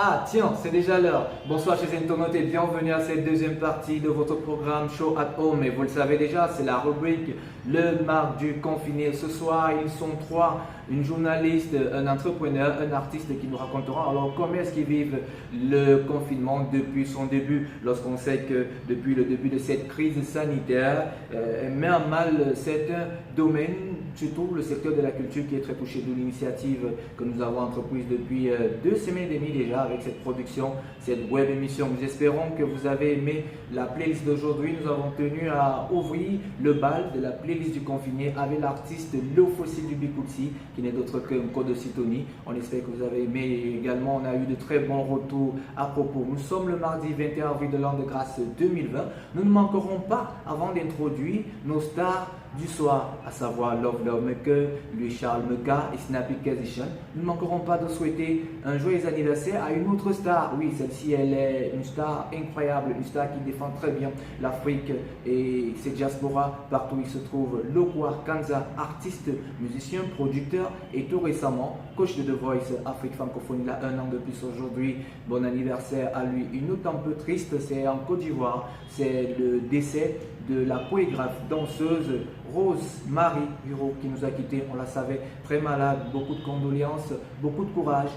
Ah tiens, c'est déjà l'heure. Bonsoir chers internautes et bienvenue à cette deuxième partie de votre programme Show at Home. Et vous le savez déjà, c'est la rubrique Le Marc du Confiné. Ce soir, ils sont trois, une journaliste, un entrepreneur, un artiste qui nous raconteront alors comment est-ce qu'ils vivent le confinement depuis son début. Lorsqu'on sait que depuis le début de cette crise sanitaire, elle met à mal certains domaines, surtout le secteur de la culture qui est très touché, de l'initiative que nous avons entreprise depuis 2 semaines et demie déjà avec cette production, cette web émission. Nous espérons que vous avez aimé la playlist d'aujourd'hui. Nous avons tenu à ouvrir le bal de la playlist du confiné avec l'artiste Le Fossile du Bikutsi, qui n'est d'autre que Code Sitoni. On espère que vous avez aimé et également on a eu de très bons retours à propos. Nous sommes le mardi 21 avril de l'an de grâce 2020. Nous ne manquerons pas, avant d'introduire nos stars du soir, à savoir Love Love Maker, Louis Charles Meka et Snappy Kazishan. Nous ne manquerons pas de souhaiter un joyeux anniversaire à une autre star. Oui, celle-ci, elle est une star incroyable, une star qui défend très bien l'Afrique et ses diasporas partout où il se trouve. Lokwa Kanza, artiste, musicien, producteur et tout récemment coach de The Voice Afrique francophone. Il a 1 an de plus aujourd'hui. Bon anniversaire à lui. Une note un peu triste, c'est en Côte d'Ivoire. C'est le décès de la chorégraphe, danseuse Rose Marie Huro qui nous a quittés. On la savait très malade. Beaucoup de condoléances, beaucoup de courage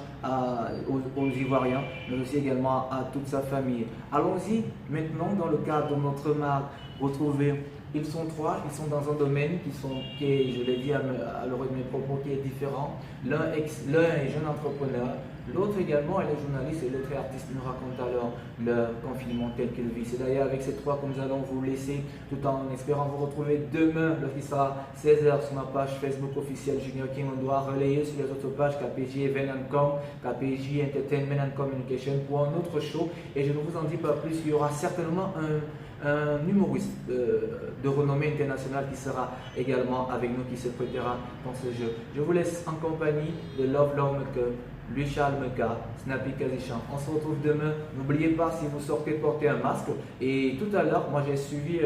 aux Ivoiriens, mais aussi également à toute sa famille. Allons-y maintenant dans le cadre de notre marque. Retrouver. Ils sont trois, ils sont dans un domaine qui est, je l'ai dit à l'heure de mes propos, qui est différent. L'un est jeune entrepreneur, l'autre également elle est journaliste et l'autre est artiste. Nous raconte alors leur confinement tel qu'il vit. C'est d'ailleurs avec ces trois que nous allons vous laisser, tout en espérant vous retrouver demain lorsqu'il sera 16h sur ma page Facebook officielle Junior King. On doit relayer sur les autres pages KPJ Event.com, KPJ Entertainment and Communication pour un autre show. Et je ne vous en dis pas plus, il y aura certainement un humoriste de renommée internationale qui sera également avec nous, qui se prêtera dans ce jeu. Je vous laisse en compagnie de Love Love Meka, Louis Charles Meka, Snappy Kazishan. On se retrouve demain. N'oubliez pas, si vous sortez, portez un masque. Et tout à l'heure, moi j'ai suivi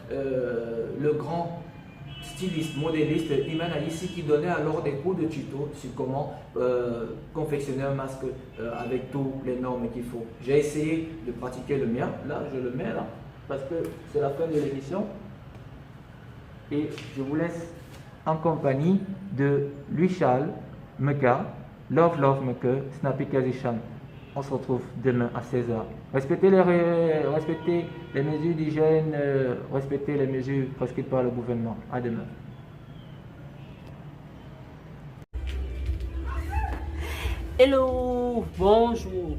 le grand styliste, modéliste Iman ici qui donnait alors des cours de tuto sur comment confectionner un masque avec toutes les normes qu'il faut. J'ai essayé de pratiquer le mien. Là, je le mets là, parce que c'est la fin de l'émission et je vous laisse en compagnie de Louis Charles Meka, Love Love Meka, Snappy Kazishan. On se retrouve demain à 16h. Respectez les mesures d'hygiène, respectez les mesures prescrites par le gouvernement. À demain. Hello, bonjour.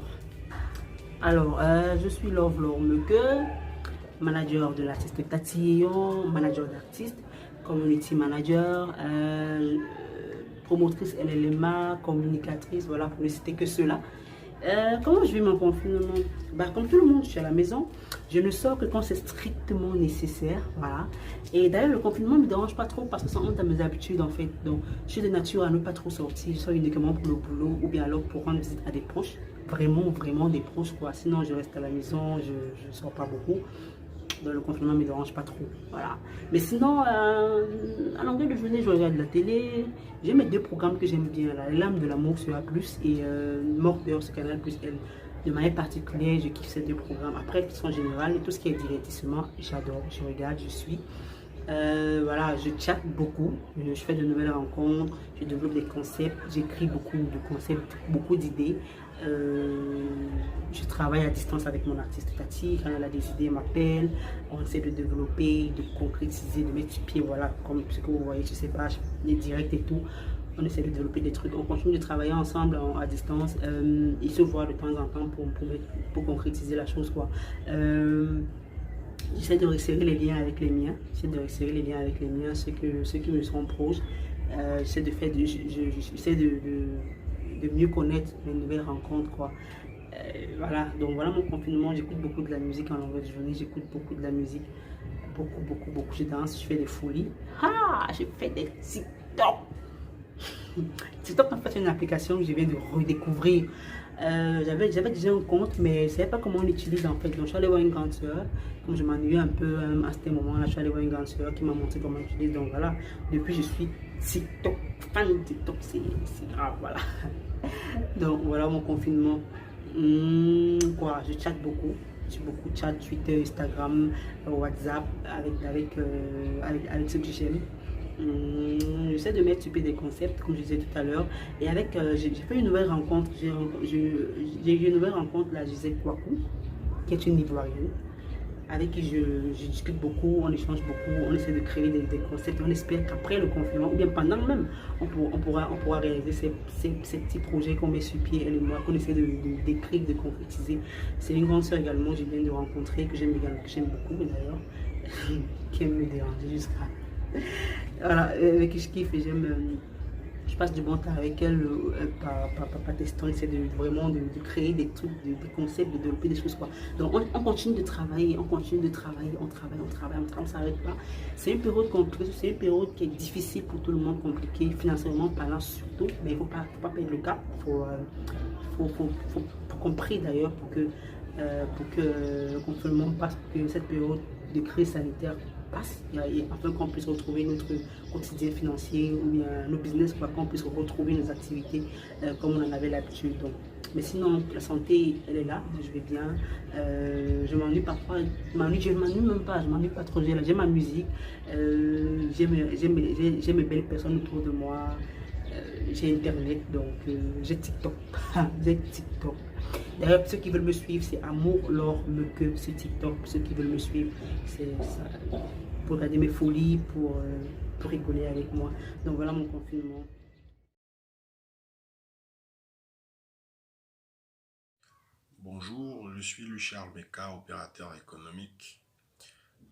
Alors, je suis Love Love Meka, manager de l'artiste Tatillon, manager d'artiste, community manager, promotrice LLMA, communicatrice, voilà, pour ne citer que cela. Comment je vis mon confinement? Comme tout le monde, je suis à la maison. Je ne sors que quand c'est strictement nécessaire. Voilà. Et d'ailleurs, le confinement ne me dérange pas trop parce que ça honte à mes habitudes en fait. Donc, je suis de nature à ne pas trop sortir. Je sors uniquement pour le boulot ou bien alors pour rendre visite à des proches. Vraiment des proches quoi. Sinon, je reste à la maison, je ne sors pas beaucoup. Donc, le confinement ne me dérange pas trop. Voilà. Mais sinon, à longueur de journée, je regarde la télé. J'ai mes 2 programmes que j'aime bien. Là, Les Lames de l'amour sur A+, et Mordeur sur Canal+. De manière particulière, je kiffe ces 2 programmes. Après, de façon générale, tout ce qui est divertissement, j'adore. Je regarde, je suis. Voilà, je chatte beaucoup. Je fais de nouvelles rencontres. Je développe des concepts. J'écris beaucoup de concepts, beaucoup d'idées. Je travaille à distance avec mon artiste Tati. Quand elle a des idées, elle m'appelle. On essaie de développer, de concrétiser, de mettre sur pied, voilà, comme ce que vous voyez, je sais pas, les directs et tout. On essaie de développer des trucs. On continue de travailler ensemble à distance. Ils se voient de temps en temps pour concrétiser la chose, quoi. J'essaie de resserrer les liens avec les miens. Ceux qui me sont proches. J'essaie de mieux connaître mes nouvelles rencontres, quoi. Voilà, donc voilà mon confinement. J'écoute beaucoup de la musique en longueur de journée. J'écoute beaucoup de la musique. Beaucoup. Je danse, je fais des folies. Je fais des TikTok. TikTok, en fait, c'est une application que je viens de redécouvrir. J'avais déjà un compte, mais je ne savais pas comment on l'utilise en fait. Donc, je suis allée voir une grande soeur. Comme je m'ennuyais un peu à ce moment-là, je suis allée voir une grande soeur qui m'a montré comment l'utiliser. Donc, voilà, depuis, je suis TikTok, fan de TikTok, c'est grave, voilà. Donc, voilà mon confinement. Quoi, je chatte beaucoup. J'ai beaucoup de chat, Twitter, Instagram, WhatsApp avec ceux que j'aime. J'essaie de mettre sur pied des concepts, comme je disais tout à l'heure. Et avec, j'ai fait une nouvelle rencontre. J'ai eu une nouvelle rencontre, là, Gisèle Kouakou, qui est une Ivoirienne, avec qui je discute beaucoup, on échange beaucoup, on essaie de créer des concepts. On espère qu'après le confinement, ou bien pendant même, on pourra réaliser ces petits projets qu'on met sur pied, elle et moi, qu'on essaie d'écrire, de concrétiser. C'est une grande sœur également, je viens de rencontrer, que j'aime beaucoup d'ailleurs, qui aime me déranger jusqu'à... Voilà, avec qui je kiffe et j'aime... Je passe du bon temps avec elle par testant, essaie vraiment de créer des trucs, des concepts, de développer des choses, quoi. Donc on continue de travailler, on travaille, on ne s'arrête pas. C'est une période compliquée, c'est une période qui est difficile pour tout le monde, compliquée, financièrement parlant surtout, mais il ne faut pas perdre le cap. Faut qu'on prie d'ailleurs pour que le confinement passe, pour que cette période de crise sanitaire passe, afin qu'on puisse retrouver notre quotidien financier ou bien nos business, qu'on puisse retrouver nos activités comme on en avait l'habitude. Mais sinon, la santé, elle est là, je vais bien. Je m'ennuie parfois, je m'ennuie même pas, je m'ennuie pas trop. J'aime ma musique, j'ai mes belles personnes autour de moi, j'ai Internet, donc j'ai TikTok. J'ai TikTok. D'ailleurs, ceux qui veulent me suivre, c'est Amour Laure Meke sur TikTok. Ceux qui veulent me suivre, c'est ça, pour regarder mes folies, pour rigoler avec moi. Donc voilà mon confinement. Bonjour, je suis Louis-Charles Meka, opérateur économique,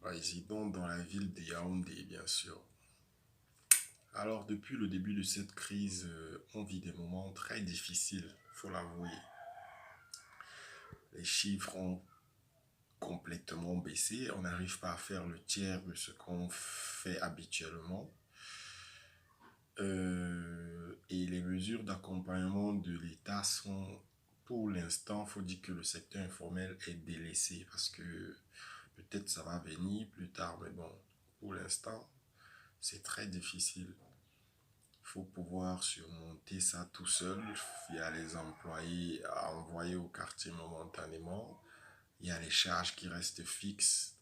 résident dans la ville de Yaoundé, bien sûr. Alors, depuis le début de cette crise, on vit des moments très difficiles, il faut l'avouer. Les chiffres ont complètement baissé, on n'arrive pas à faire le tiers de ce qu'on fait habituellement. Et les mesures d'accompagnement de l'État sont, pour l'instant, il faut dire que le secteur informel est délaissé parce que peut-être ça va venir plus tard, mais bon, pour l'instant, c'est très difficile. Il faut pouvoir surmonter ça tout seul. Il y a les employés à envoyer au quartier momentanément. Il y a les charges qui restent fixes.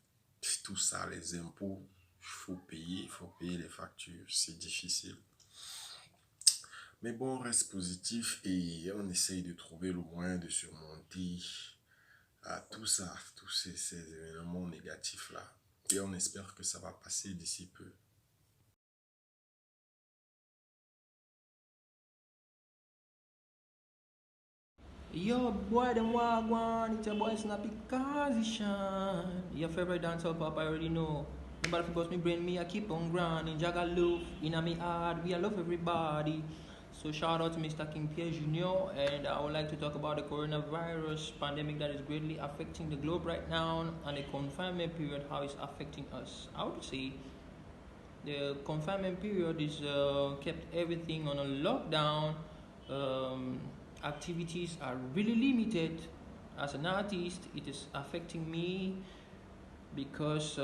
Tout ça, les impôts, il faut payer les factures. C'est difficile. Mais bon, on reste positif et on essaye de trouver le moyen de surmonter tout ça, tous ces événements négatifs-là. Et on espère que ça va passer d'ici peu. Yo, boy, them wagwan, it's your boy Snappy Kazishan. Your favorite dancehall pop, I already know. Nobody fi bust me brain, me I keep on grinding. Jagaloof, inna me heart, we I love everybody. So shout out to Mr. King Pierre Jr. And I would like to talk about the coronavirus pandemic that is greatly affecting the globe right now, and the confinement period, how it's affecting us. I would say the confinement period is kept everything on a lockdown. Activities are really limited. As an artist, it is affecting me because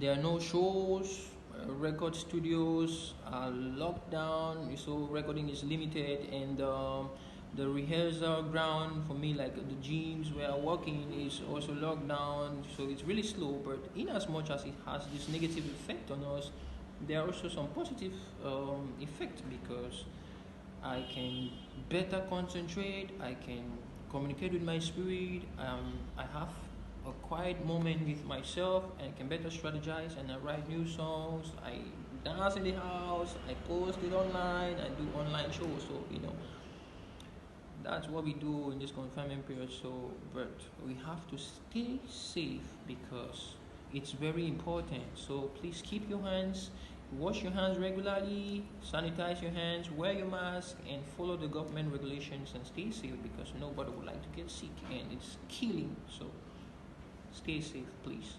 there are no shows, record studios are locked down, so recording is limited, and the rehearsal ground for me, like the gyms where I'm working, is also locked down, so it's really slow. But in as much as it has this negative effect on us, there are also some positive effects, because I can better concentrate, I can communicate with my spirit, I have a quiet moment with myself, and I can better strategize, and I write new songs, I dance in the house, I post it online, I do online shows, so that's what we do in this confinement period. So, but we have to stay safe because it's very important. So please keep your hands, wash your hands regularly, sanitize your hands, wear your mask, and follow the government regulations and stay safe, because nobody would like to get sick and it's killing. So stay safe, please.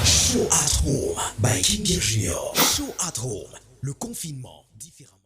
Show at Home by King Jr. Show at Home, le confinement différemment.